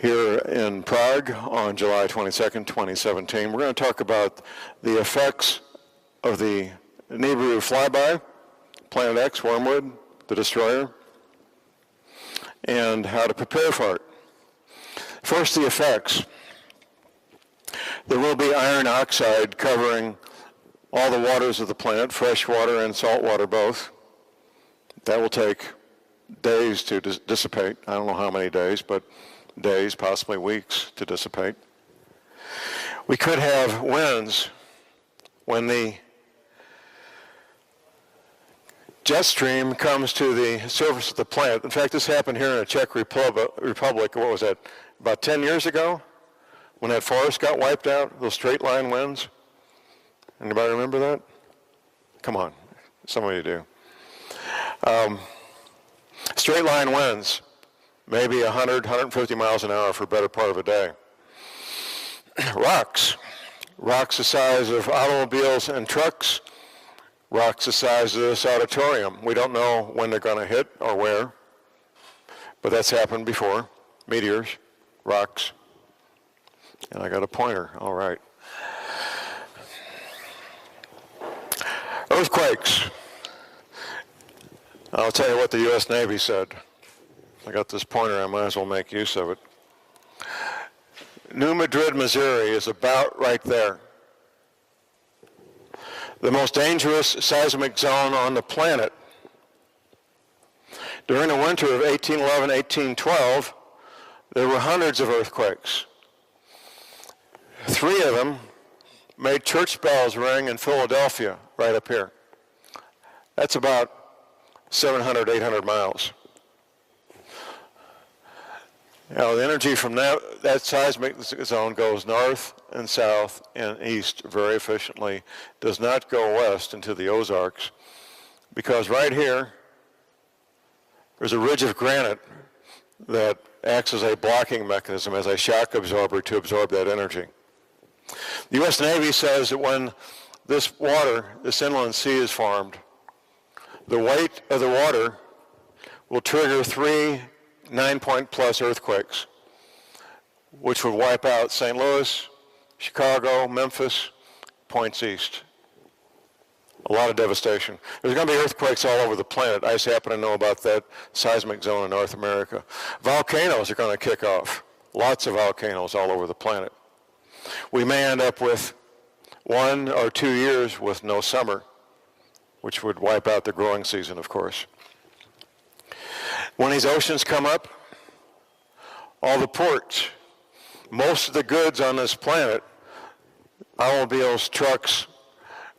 here in Prague on July 22nd, 2017. We're going to talk about the effects of the Nibiru flyby, Planet X, Wormwood, the destroyer, and how to prepare for it. First, the effects. There will be iron oxide covering all the waters of the planet, fresh water and salt water both. That will take days to dissipate. I don't know how many days, but days, possibly weeks to dissipate. We could have winds when the jet stream comes to the surface of the planet. In fact, this happened here in the Czech Republic, what was that, about 10 years ago? When that forest got wiped out, those straight line winds. Anybody remember that? Come on, some of you do. Straight line winds, maybe 100, 150 miles an hour for a better part of a day. Rocks the size of automobiles and trucks, rocks the size of this auditorium. We don't know when they're going to hit or where, but that's happened before. Meteors, rocks, and I got a pointer, all right. Earthquakes. I'll tell you what the U.S. Navy said. I got this pointer, I might as well make use of it. New Madrid, Missouri is about right there. The most dangerous seismic zone on the planet. During the winter of 1811, 1812, there were hundreds of earthquakes. 3 of them made church bells ring in Philadelphia, right up here. That's about 700, 800 miles. Now, the energy from that seismic zone goes north and south and east very efficiently, does not go west into the Ozarks, because right here, there's a ridge of granite that acts as a blocking mechanism, as a shock absorber to absorb that energy. The U.S. Navy says that when this water, this inland sea is formed, the weight of the water will trigger 3 9-point plus earthquakes, which would wipe out St. Louis, Chicago, Memphis, points east. A lot of devastation. There's going to be earthquakes all over the planet. I just happen to know about that seismic zone in North America. Volcanoes are going to kick off. Lots of volcanoes all over the planet. We may end up with 1 or 2 years with no summer, which would wipe out the growing season, of course. When these oceans come up, all the ports, most of the goods on this planet, automobiles, trucks,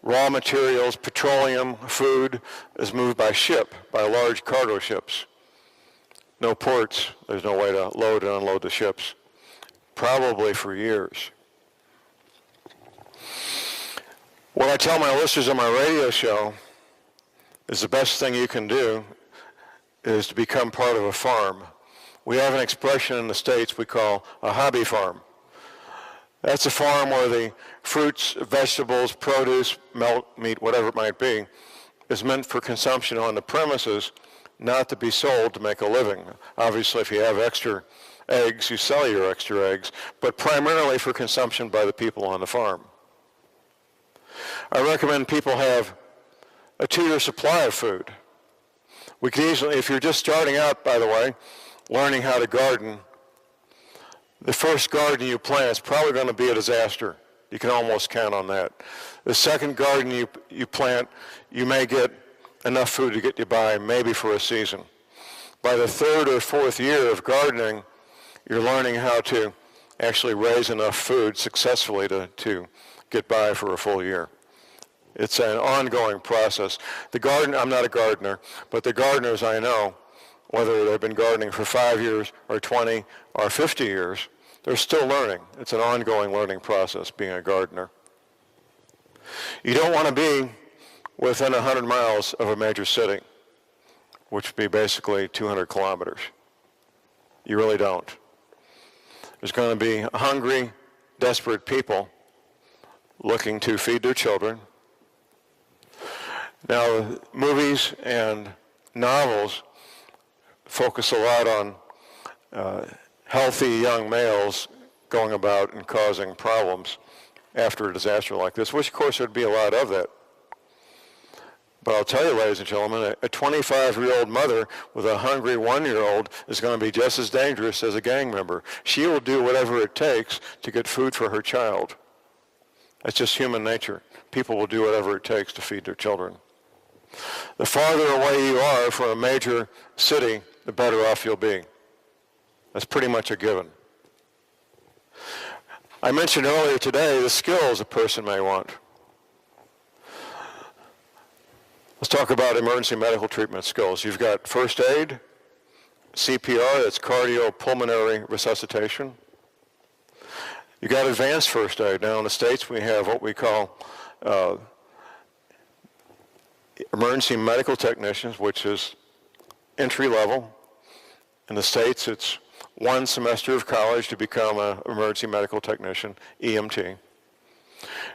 raw materials, petroleum, food, is moved by ship, by large cargo ships. No ports, there's no way to load and unload the ships, probably for years. What I tell my listeners on my radio show is the best thing you can do is to become part of a farm. We have an expression in the States we call a hobby farm. That's a farm where the fruits, vegetables, produce, milk, meat, whatever it might be, is meant for consumption on the premises, not to be sold to make a living. Obviously, if you have extra eggs, you sell your extra eggs, but primarily for consumption by the people on the farm. I recommend people have a 2-year supply of food. We can easily, if you're just starting out, by the way, learning how to garden, the first garden you plant is probably going to be a disaster. You can almost count on that. The second garden you plant, you may get enough food to get you by, maybe for a season. By the 3rd or 4th year of gardening, you're learning how to actually raise enough food successfully to get by for a full year. It's an ongoing process. I'm not a gardener, but the gardeners I know, whether they've been gardening for 5 years or 20 or 50 years, they're still learning. It's an ongoing learning process, being a gardener. You don't want to be within 100 miles of a major city, which would be basically 200 kilometers. You really don't. There's going to be hungry, desperate people looking to feed their children. Now, movies and novels focus a lot on healthy young males going about and causing problems after a disaster like this, which of course there'd be a lot of that. But I'll tell you, ladies and gentlemen, a 25-year-old mother with a hungry 1-year-old is going to be just as dangerous as a gang member. She will do whatever it takes to get food for her child. That's just human nature. People will do whatever it takes to feed their children. The farther away you are from a major city, the better off you'll be. That's pretty much a given. I mentioned earlier today the skills a person may want. Let's talk about emergency medical treatment skills. You've got first aid, CPR, that's cardiopulmonary resuscitation. You've got advanced first aid. Now in the States we have what we call emergency medical technicians, which is entry level. In the States it's 1 semester of college to become an emergency medical technician, EMT.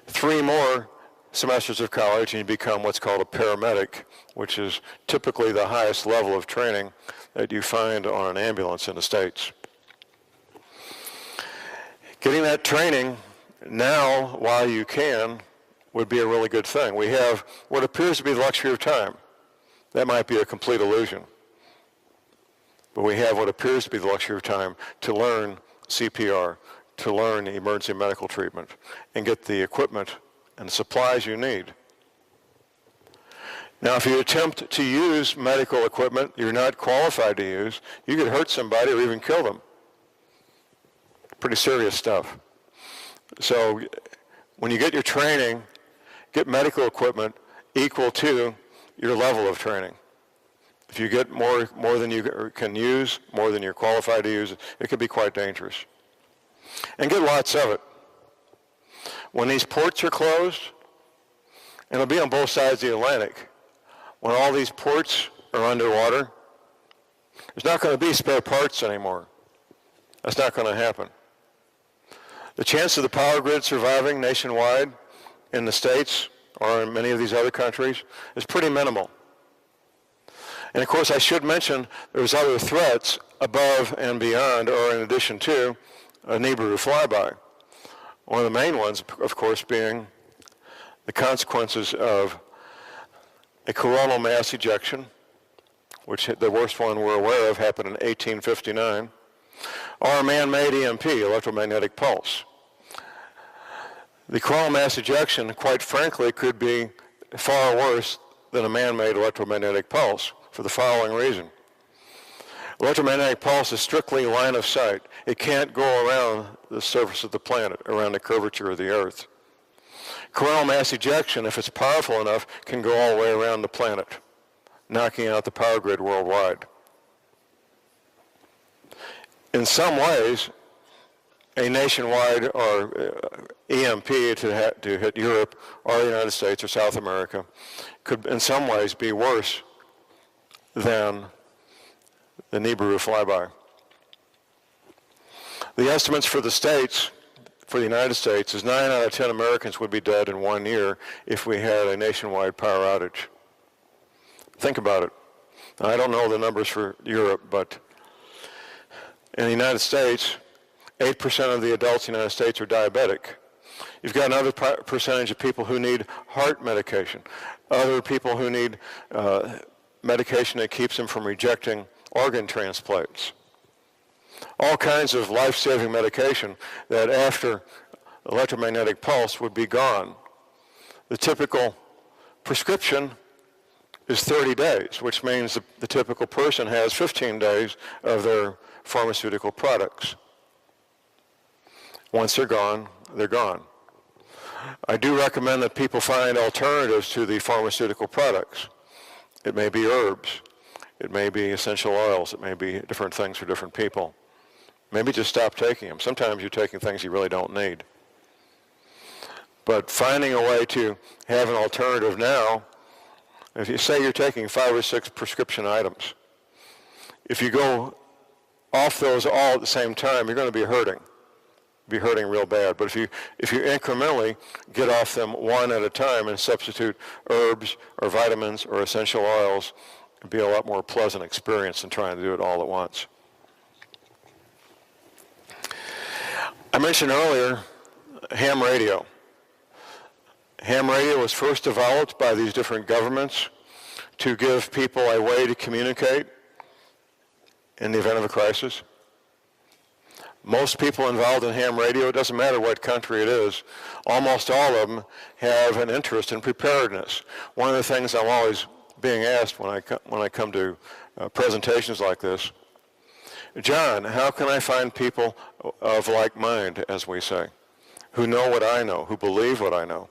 3 more semesters of college and you become what's called a paramedic, which is typically the highest level of training that you find on an ambulance in the States. Getting that training now while you can would be a really good thing. We have what appears to be the luxury of time. That might be a complete illusion. But we have what appears to be the luxury of time to learn CPR, to learn emergency medical treatment, and get the equipment and supplies you need. Now, if you attempt to use medical equipment you're not qualified to use, you could hurt somebody or even kill them. Pretty serious stuff. So when you get your training, get medical equipment equal to your level of training. If you get more than you can use, more than you're qualified to use, it can be quite dangerous. And get lots of it. When these ports are closed, and it'll be on both sides of the Atlantic, when all these ports are underwater, there's not going to be spare parts anymore. That's not going to happen. The chance of the power grid surviving nationwide in the States or in many of these other countries is pretty minimal. And of course, I should mention there's other threats above and beyond, or in addition to, a Nibiru flyby. One of the main ones, of course, being the consequences of a coronal mass ejection, which the worst one we're aware of happened in 1859, or a man-made EMP, electromagnetic pulse. The coronal mass ejection, quite frankly, could be far worse than a man-made electromagnetic pulse for the following reason. Electromagnetic pulse is strictly line of sight. It can't go around the surface of the planet, around the curvature of the Earth. Coronal mass ejection, if it's powerful enough, can go all the way around the planet, knocking out the power grid worldwide. In some ways, a nationwide or EMP to hit Europe or the United States or South America could in some ways be worse than the Nibiru flyby. The estimates for the States, for the United States, is 9 out of 10 Americans would be dead in 1 year if we had a nationwide power outage. Think about it. Now, I don't know the numbers for Europe, but in the United States, 8% of the adults in the United States are diabetic. You've got another percentage of people who need heart medication, other people who need medication that keeps them from rejecting organ transplants. All kinds of life-saving medication that after electromagnetic pulse would be gone. The typical prescription is 30 days, which means the typical person has 15 days of their pharmaceutical products. Once they're gone, they're gone. I do recommend that people find alternatives to the pharmaceutical products. It may be herbs. It may be essential oils. It may be different things for different people. Maybe just stop taking them. Sometimes you're taking things you really don't need. But finding a way to have an alternative now, if you say you're taking 5 or 6 prescription items, if you go off those all at the same time, you're going to be hurting. Be hurting real bad. But if you incrementally get off them one at a time and substitute herbs or vitamins or essential oils, it'd be a lot more pleasant experience than trying to do it all at once. I mentioned earlier ham radio. Ham radio was first developed by these different governments to give people a way to communicate in the event of a crisis. Most people involved in ham radio, it doesn't matter what country it is, almost all of them have an interest in preparedness. One of the things I'm always being asked when I come to presentations like this, John, how can I find people of like mind, as we say, who know what I know, who believe what I know?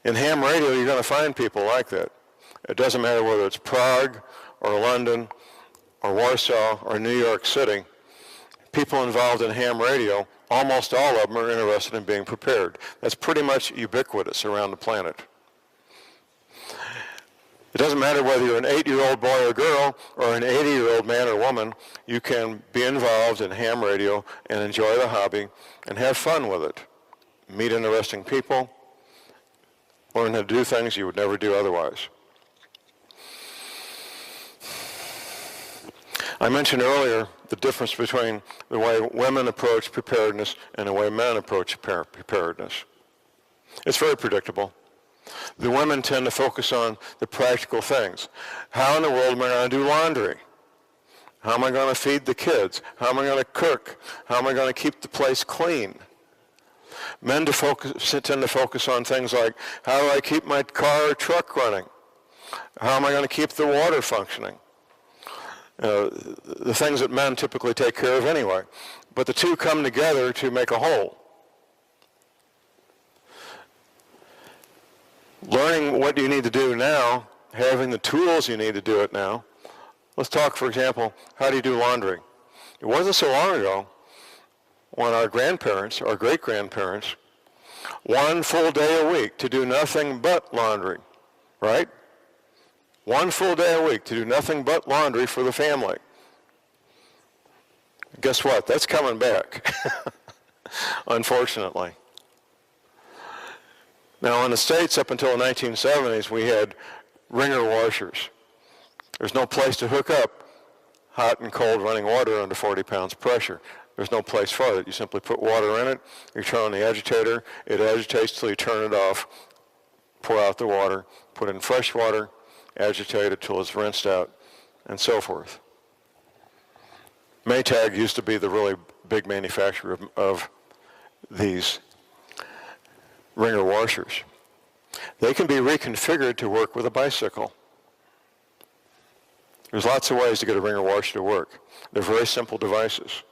In ham radio, you're going to find people like that. It doesn't matter whether it's Prague or London or Warsaw or New York City. People involved in ham radio, almost all of them are interested in being prepared. That's pretty much ubiquitous around the planet. It doesn't matter whether you're an 8-year-old boy or girl or an 80-year-old man or woman, you can be involved in ham radio and enjoy the hobby and have fun with it. Meet interesting people, learn how to do things you would never do otherwise. I mentioned earlier the difference between the way women approach preparedness and the way men approach preparedness. It's very predictable. The women tend to focus on the practical things. How in the world am I going to do laundry? How am I going to feed the kids? How am I going to cook? How am I going to keep the place clean? Men tend to focus on things like, how do I keep my car or truck running? How am I going to keep the water functioning? The things that men typically take care of anyway. But the two come together to make a whole. Learning what you need to do now, having the tools you need to do it now. Let's talk, for example, how do you do laundry? It wasn't so long ago when our grandparents, our great-grandparents, one full day a week to do nothing but laundry, right? One full day a week to do nothing but laundry for the family. Guess what? That's coming back, unfortunately. Now, in the States, up until the 1970s, we had wringer washers. There's no place to hook up hot and cold running water under 40 pounds pressure. There's no place for it. You simply put water in it, you turn on the agitator, it agitates till you turn it off, pour out the water, put in fresh water, agitate it till it's rinsed out, and so forth. Maytag used to be the really big manufacturer of these wringer washers. They can be reconfigured to work with a bicycle. There's lots of ways to get a wringer washer to work. They're very simple devices.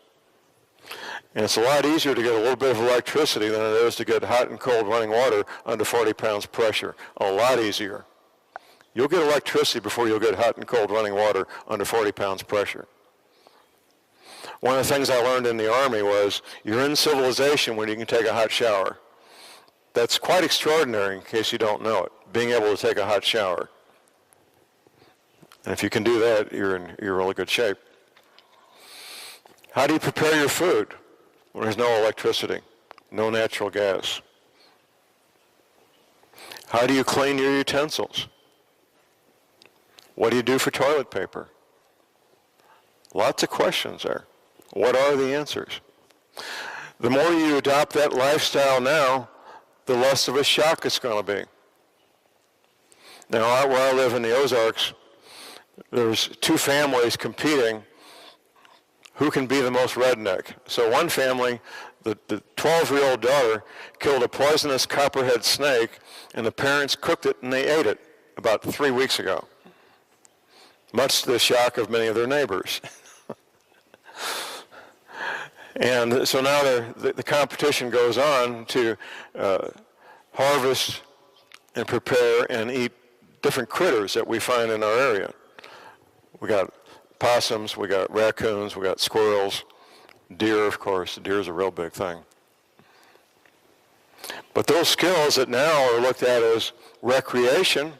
And it's a lot easier to get a little bit of electricity than it is to get hot and cold running water under 40 pounds pressure. A lot easier. You'll get electricity before you'll get hot and cold running water under 40 pounds pressure. One of the things I learned in the Army was you're in civilization when you can take a hot shower. That's quite extraordinary in case you don't know it, being able to take a hot shower. And if you can do that, you're in really good shape. How do you prepare your food when there's no electricity, no natural gas? How do you clean your utensils? What do you do for toilet paper? Lots of questions there. What are the answers? The more you adopt that lifestyle now, the less of a shock it's going to be. Now, where I live in the Ozarks, there's two families competing who can be the most redneck. So one family, the 12-year-old daughter, killed a poisonous copperhead snake, and the parents cooked it and they ate it about 3 weeks ago, much to the shock of many of their neighbors. And so now the competition goes on to harvest and prepare and eat different critters that we find in our area. We got possums, we got raccoons, we got squirrels, deer, of course. Deer is a real big thing. But those skills that now are looked at as recreation,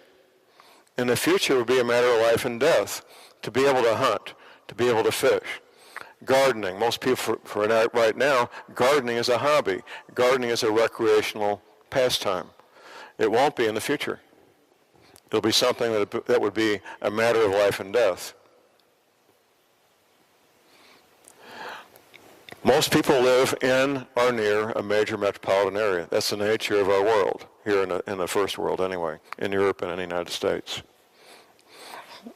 in the future will be a matter of life and death. To be able to hunt, to be able to fish. Gardening. Most people, for right now, gardening is a hobby. Gardening is a recreational pastime. It won't be in the future. It'll be something that would be a matter of life and death. Most people live in or near a major metropolitan area. That's the nature of our world, here in the first world anyway, in Europe and in the United States.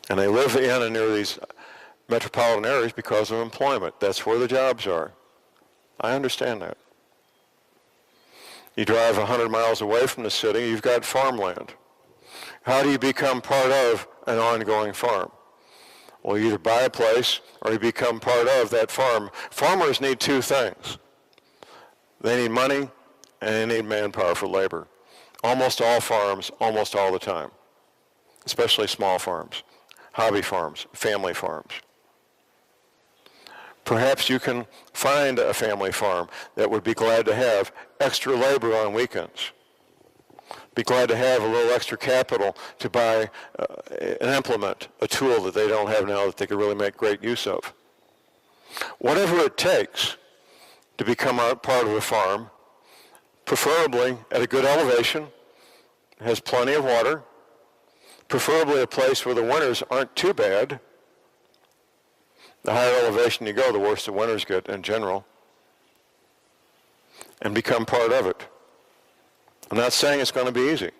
And they live in and near these metropolitan areas because of employment. That's where the jobs are. I understand that. You drive 100 miles away from the city, you've got farmland. How do you become part of an ongoing farm? Well, you either buy a place or you become part of that farm. Farmers need two things. They need money and they need manpower for labor. Almost all farms, almost all the time, especially small farms, hobby farms, family farms. Perhaps you can find a family farm that would be glad to have extra labor on weekends. Be glad to have a little extra capital to buy an implement, a tool that they don't have now that they could really make great use of. Whatever it takes to become a part of a farm, preferably at a good elevation, has plenty of water, preferably a place where the winters aren't too bad. The higher elevation you go, the worse the winters get in general, and become part of it. I'm not saying it's going to be easy.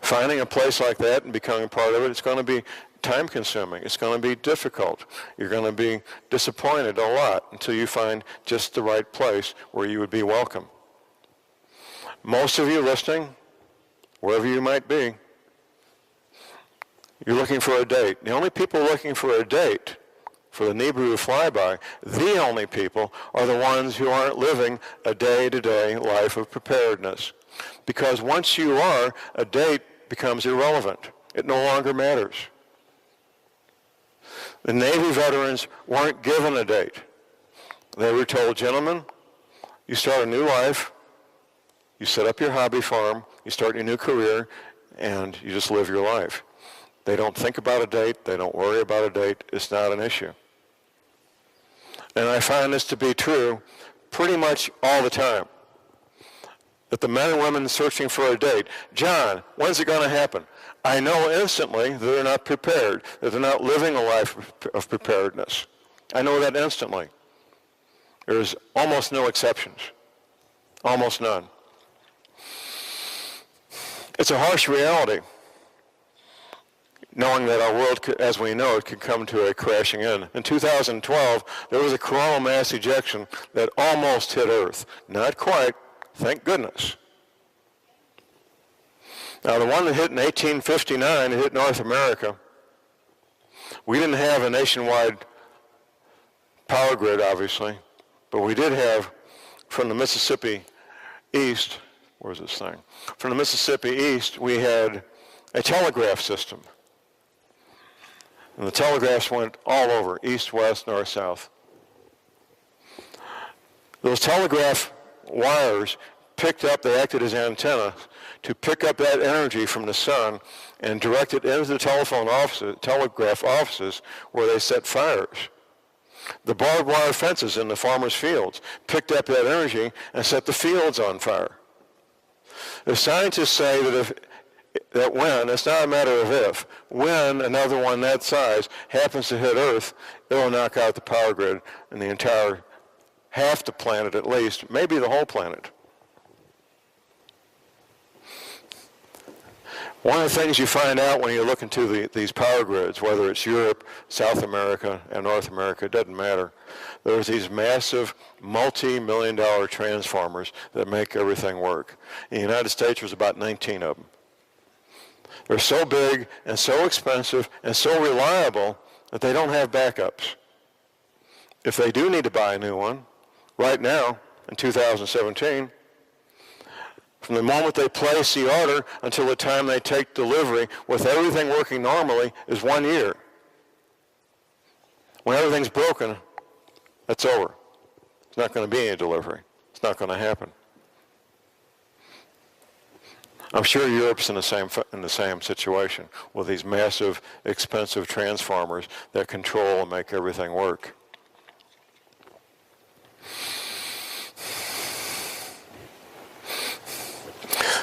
Finding a place like that and becoming part of it, it's going to be time-consuming. It's going to be difficult. You're going to be disappointed a lot until you find just the right place where you would be welcome. Most of you listening, wherever you might be, you're looking for a date. The only people looking for a date for the Nibiru flyby, the only people are the ones who aren't living a day-to-day life of preparedness. Because once you are, a date becomes irrelevant. It no longer matters. The Navy veterans weren't given a date. They were told, gentlemen, you start a new life, you set up your hobby farm, you start your new career, and you just live your life. They don't think about a date. They don't worry about a date. It's not an issue. And I find this to be true pretty much all the time. That the men and women searching for a date, John, when's it going to happen? I know instantly that they're not prepared, that they're not living a life of preparedness. I know that instantly. There's almost no exceptions. Almost none. It's a harsh reality, knowing that our world, as we know it, could come to a crashing end. In 2012, there was a coronal mass ejection that almost hit Earth. Not quite, thank goodness. Now, the one that hit in 1859, it hit North America. We didn't have a nationwide power grid, obviously, but we did have, from the Mississippi east, where's this thing? From the Mississippi east, we had a telegraph system. And the telegraphs went all over, east, west, north, south. Those telegraph wires picked up, they acted as antennas to pick up that energy from the sun and direct it into the telegraph offices where they set fires. The barbed wire fences in the farmers' fields picked up that energy and set the fields on fire. The scientists say that when, it's not a matter of if, when another one that size happens to hit Earth, it'll knock out the power grid and the entire, half the planet at least, maybe the whole planet. One of the things you find out when you look into these power grids, whether it's Europe, South America, and North America, it doesn't matter. There's these massive multi-million-dollar transformers that make everything work. In the United States, there's about 19 of them. They're so big and so expensive and so reliable that they don't have backups. If they do need to buy a new one, right now, in 2017, from the moment they place the order until the time they take delivery, with everything working normally, is 1 year. When everything's broken, that's over. It's not going to be any delivery. It's not going to happen. I'm sure Europe's in the same situation with these massive, expensive transformers that control and make everything work.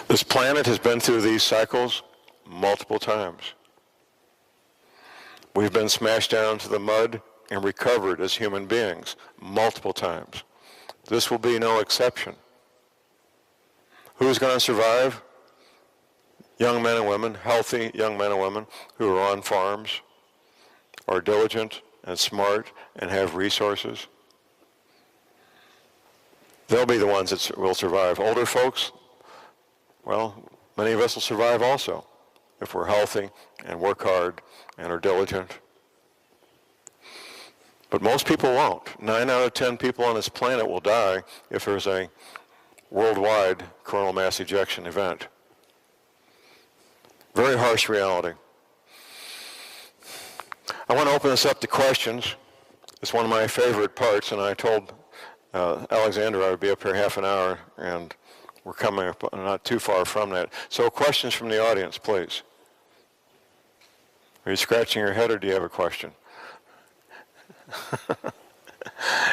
This planet has been through these cycles multiple times. We've been smashed down to the mud and recovered as human beings multiple times. This will be no exception. Who's going to survive? Young men and women, healthy young men and women who are on farms, are diligent and smart and have resources. They'll be the ones that will survive. Older folks, well, many of us will survive also if we're healthy and work hard and are diligent. But most people won't. 9 out of 10 people on this planet will die if there's a worldwide coronal mass ejection event. Very harsh reality. I want to open this up to questions. It's one of my favorite parts, and I told Alexander I would be up here half an hour, and we're coming up not too far from that. So questions from the audience, please. Are you scratching your head, or do you have a question?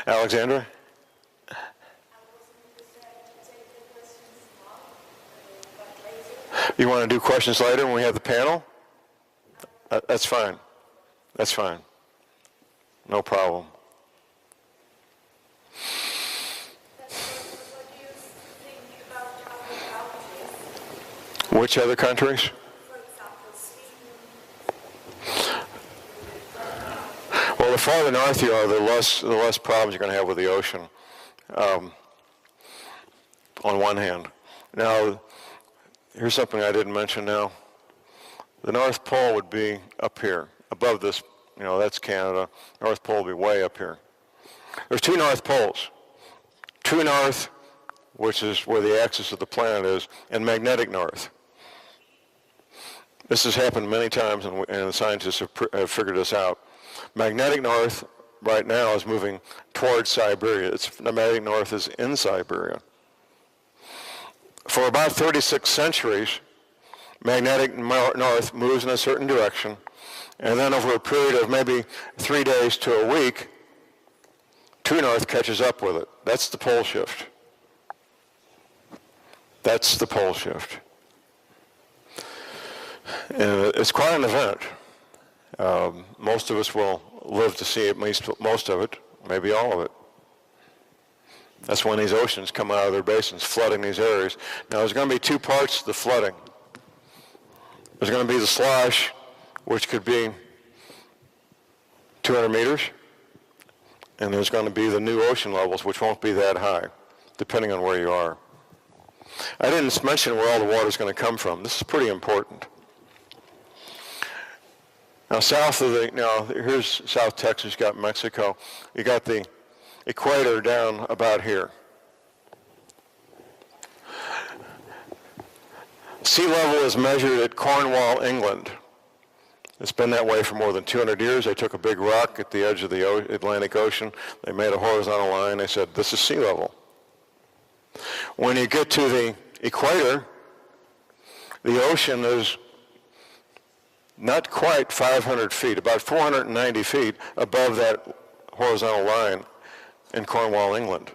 Alexandra? You want to do questions later when we have the panel? That's fine. That's fine. No problem. What do you think about other countries? Which other countries? For example, Sweden. Well, the farther north you are, the less problems you're going to have with the ocean, on one hand. Now, here's something I didn't mention now. The North Pole would be up here, above this, that's Canada. North Pole would be way up here. There's two North Poles. True North, which is where the axis of the planet is, and magnetic north. This has happened many times, and the scientists have figured this out. Magnetic north right now is moving towards Siberia. The magnetic north is in Siberia. For about 36 centuries, magnetic north moves in a certain direction, and then over a period of maybe 3 days to a week, true north catches up with it. That's the pole shift. That's the pole shift. And it's quite an event. Most of us will live to see at least most of it, maybe all of it. That's when these oceans come out of their basins, flooding these areas. Now, there's going to be two parts to the flooding. There's going to be the slosh, which could be 200 meters, and there's going to be the new ocean levels, which won't be that high, depending on where you are. I didn't mention where all the water is going to come from. This is pretty important. Now, here's South Texas, you got Mexico. You got the equator down about here. Sea level is measured at Cornwall, England. It's been that way for more than 200 years. They took a big rock at the edge of the Atlantic Ocean. They made a horizontal line. They said, this is sea level. When you get to the equator, the ocean is not quite 500 feet, about 490 feet above that horizontal line in Cornwall, England.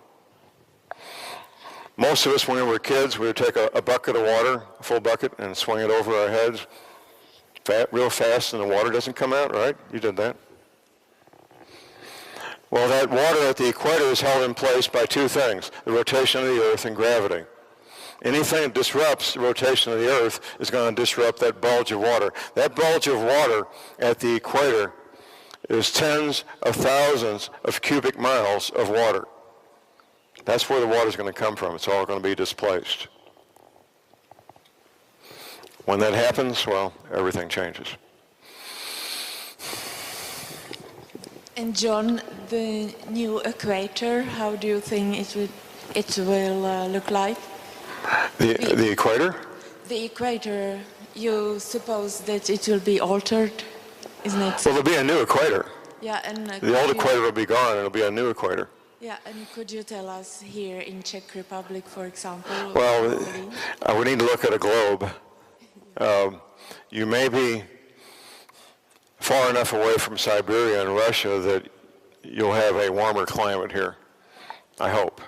Most of us, when we were kids, we would take a bucket of water, a full bucket, and swing it over our heads real fast, and the water doesn't come out, right? You did that. Well, that water at the equator is held in place by two things, the rotation of the Earth and gravity. Anything that disrupts the rotation of the Earth is going to disrupt that bulge of water. That bulge of water at the equator is tens of thousands of cubic miles of water. That's where the water is going to come from. It's all going to be displaced. When that happens, well, everything changes. And John, the new equator, how do you think it will look like? The equator? The equator, you suppose that it will be altered, isn't it? Well, there'll be a new equator. Yeah, and the old equator will be gone, and it'll be a new equator. Yeah, and could you tell us here in Czech Republic, for example? Well, we need to look at a globe. You may be far enough away from Siberia and Russia that you'll have a warmer climate here, I hope.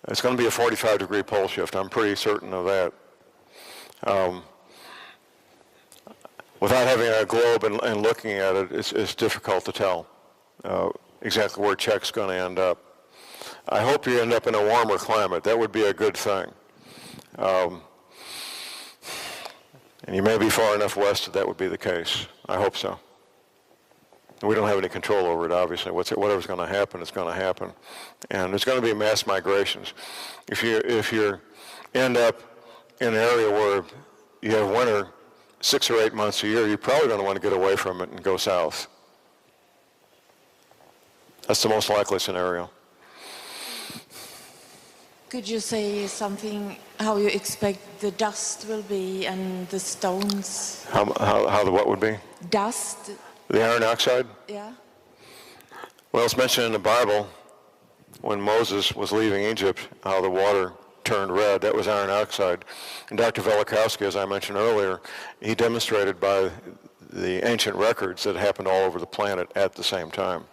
It's going to be a 45-degree pole shift. I'm pretty certain of that. Without having a globe and looking at it, it's difficult to tell. exactly where Czech's going to end up. I hope you end up in a warmer climate. That would be a good thing. And you may be far enough west that that would be the case. I hope so. We don't have any control over it, obviously. Whatever's going to happen, it's going to happen. And there's going to be mass migrations. If you end up in an area where you have winter 6 or 8 months a year, you're probably going to want to get away from it and go south. That's the most likely scenario. Could you say something how you expect the dust will be and the stones? How the what would be? Dust. The iron oxide? Yeah. Well, it's mentioned in the Bible when Moses was leaving Egypt, how the water turned red. That was iron oxide. And Dr. Velikowski, as I mentioned earlier, he demonstrated by the ancient records that it happened all over the planet at the same time.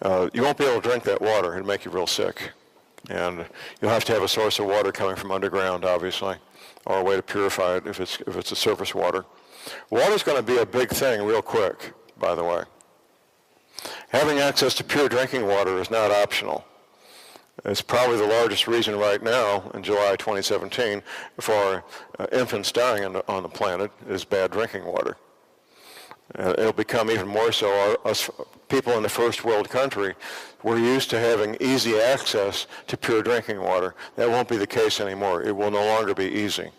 You won't be able to drink that water. It'll make you real sick. And you'll have to have a source of water coming from underground, obviously, or a way to purify it if it's a surface water. Water's going to be a big thing real quick, by the way. Having access to pure drinking water is not optional. It's probably the largest reason right now, in July 2017, for infants dying on the planet is bad drinking water. It'll become even more so. Us people in the first world country, we're used to having easy access to pure drinking water. That won't be the case anymore. It will no longer be easy.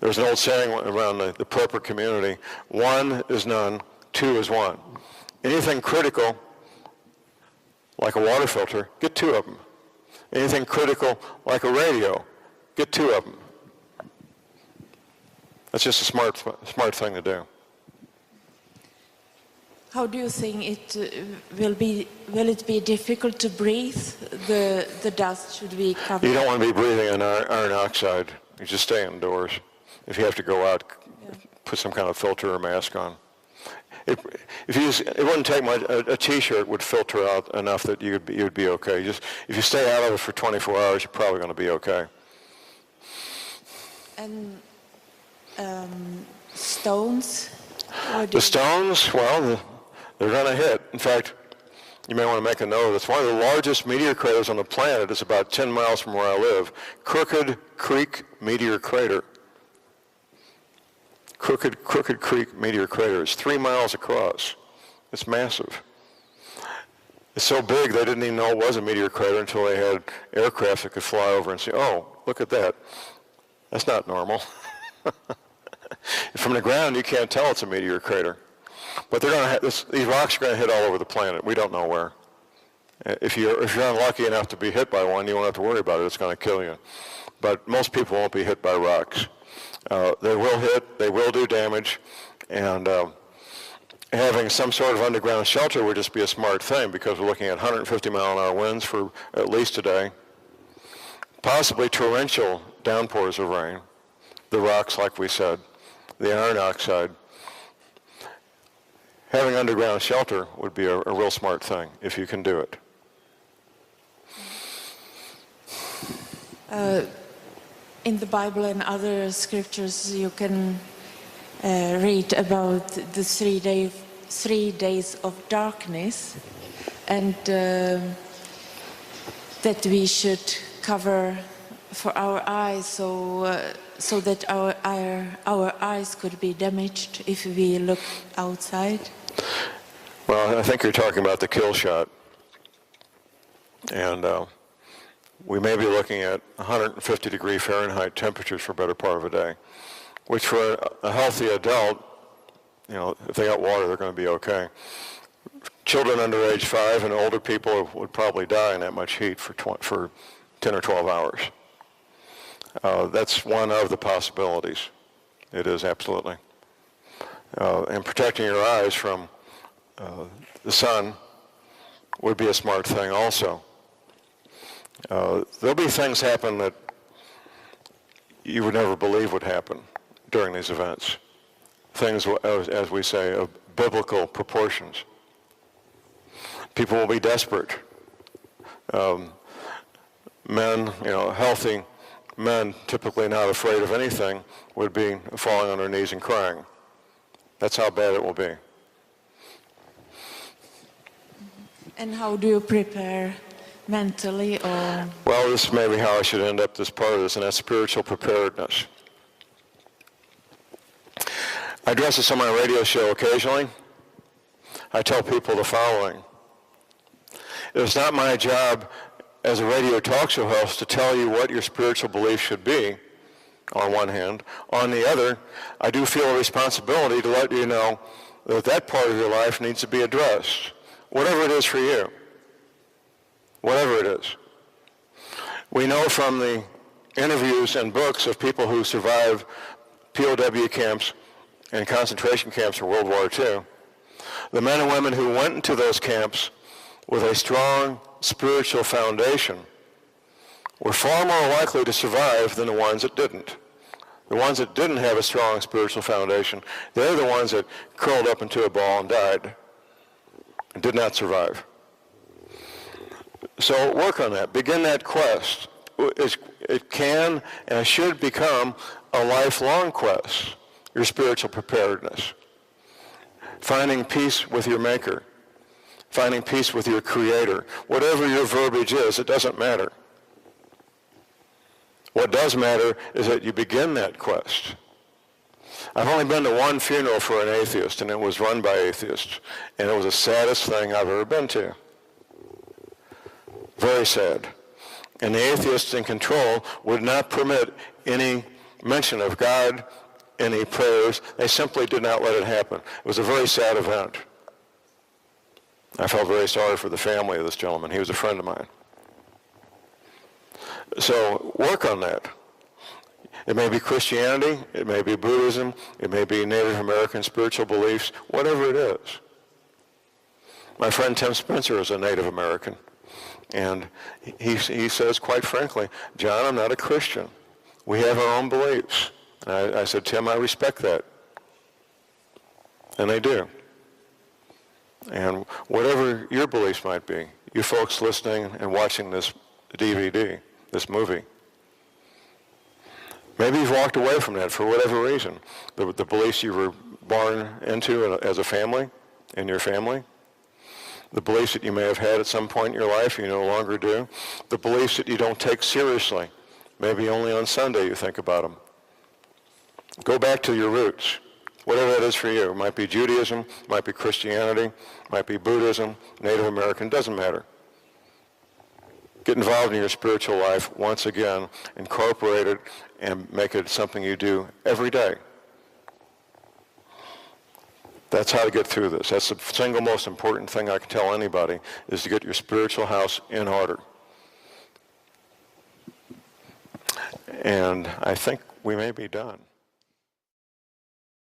There's an old saying around the prepper community, 1 is none, 2 is 1. Anything critical, like a water filter, get 2 of them. Anything critical, like a radio, get 2 of them. That's just a smart thing to do. How do you think it will it be difficult to breathe the dust? Should we cover? You don't want to be breathing in iron oxide. You just stay indoors. If you have to go out, put some kind of filter or mask on. It wouldn't take much. A T-shirt would filter out enough that you'd be okay. If you stay out of it for 24 hours, you're probably going to be okay. And stones? The stones, well, they're going to hit. In fact, you may want to make a note of this. One of the largest meteor craters on the planet is about 10 miles from where I live. Crooked Creek Meteor Crater. Crooked Creek Meteor Crater is 3 miles across. It's massive. It's so big they didn't even know it was a meteor crater until they had aircraft that could fly over and say, oh, look at that. That's not normal. From the ground, you can't tell it's a meteor crater. But they're going to these rocks are going to hit all over the planet. We don't know where. If you're unlucky enough to be hit by one, you won't have to worry about it. It's going to kill you. But most people won't be hit by rocks. They will hit. They will do damage. And having some sort of underground shelter would just be a smart thing because we're looking at 150-mile-an-hour winds for at least a day. Possibly torrential downpours of rain. The rocks, like we said. The iron oxide. Having underground shelter would be a real smart thing if you can do it. In the Bible and other scriptures, you can read about the 3 days of darkness, and that we should cover for our eyes so that our eyes could be damaged if we look outside. Well, I think you're talking about the kill shot. And we may be looking at 150 degree Fahrenheit temperatures for a better part of a day, which for a healthy adult, if they got water, they're going to be okay. Children under age 5 and older people would probably die in that much heat for 10 or 12 hours. That's one of the possibilities. It is, absolutely. And protecting your eyes from the sun would be a smart thing also. There'll be things happen that you would never believe would happen during these events. Things, as we say, of biblical proportions. People will be desperate. Men, healthy men, typically not afraid of anything, would be falling on their knees and crying. That's how bad it will be. And how do you prepare mentally or? Well, this may be how I should end up this part of this, and that's spiritual preparedness. I address this on my radio show occasionally. I tell people the following. It is not my job as a radio talk show host to tell you what your spiritual belief should be, on one hand. On the other, I do feel a responsibility to let you know that that part of your life needs to be addressed, whatever it is for you, whatever it is. We know from the interviews and books of people who survived POW camps and concentration camps in World War II, the men and women who went into those camps with a strong spiritual foundation were far more likely to survive than the ones that didn't. The ones that didn't have a strong spiritual foundation, they're the ones that curled up into a ball and died and did not survive. So work on that. Begin that quest. It can and it should become a lifelong quest, your spiritual preparedness. Finding peace with your Maker. Finding peace with your Creator. Whatever your verbiage is, it doesn't matter. What does matter is that you begin that quest. I've only been to one funeral for an atheist, and it was run by atheists. And it was the saddest thing I've ever been to. Very sad. And the atheists in control would not permit any mention of God, any prayers. They simply did not let it happen. It was a very sad event. I felt very sorry for the family of this gentleman. He was a friend of mine. So work on that. It may be Christianity, it may be Buddhism, it may be Native American spiritual beliefs, whatever it is. My friend Tim Spencer is a Native American, and he says quite frankly, John, I'm not a Christian. We have our own beliefs. And I said, Tim, I respect that. And they do. And whatever your beliefs might be, you folks listening and watching this DVD, this movie, maybe you've walked away from that for whatever reason. The beliefs you were born into as a family, in your family, the beliefs that you may have had at some point in your life you no longer do, the beliefs that you don't take seriously, maybe only on Sunday you think about them. Go back to your roots, whatever that is for you. It might be Judaism, it might be Christianity, it might be Buddhism, Native American, doesn't matter. Get involved in your spiritual life once again, incorporate it, and make it something you do every day. That's how to get through this. That's the single most important thing I can tell anybody, is to get your spiritual house in order. And I think we may be done.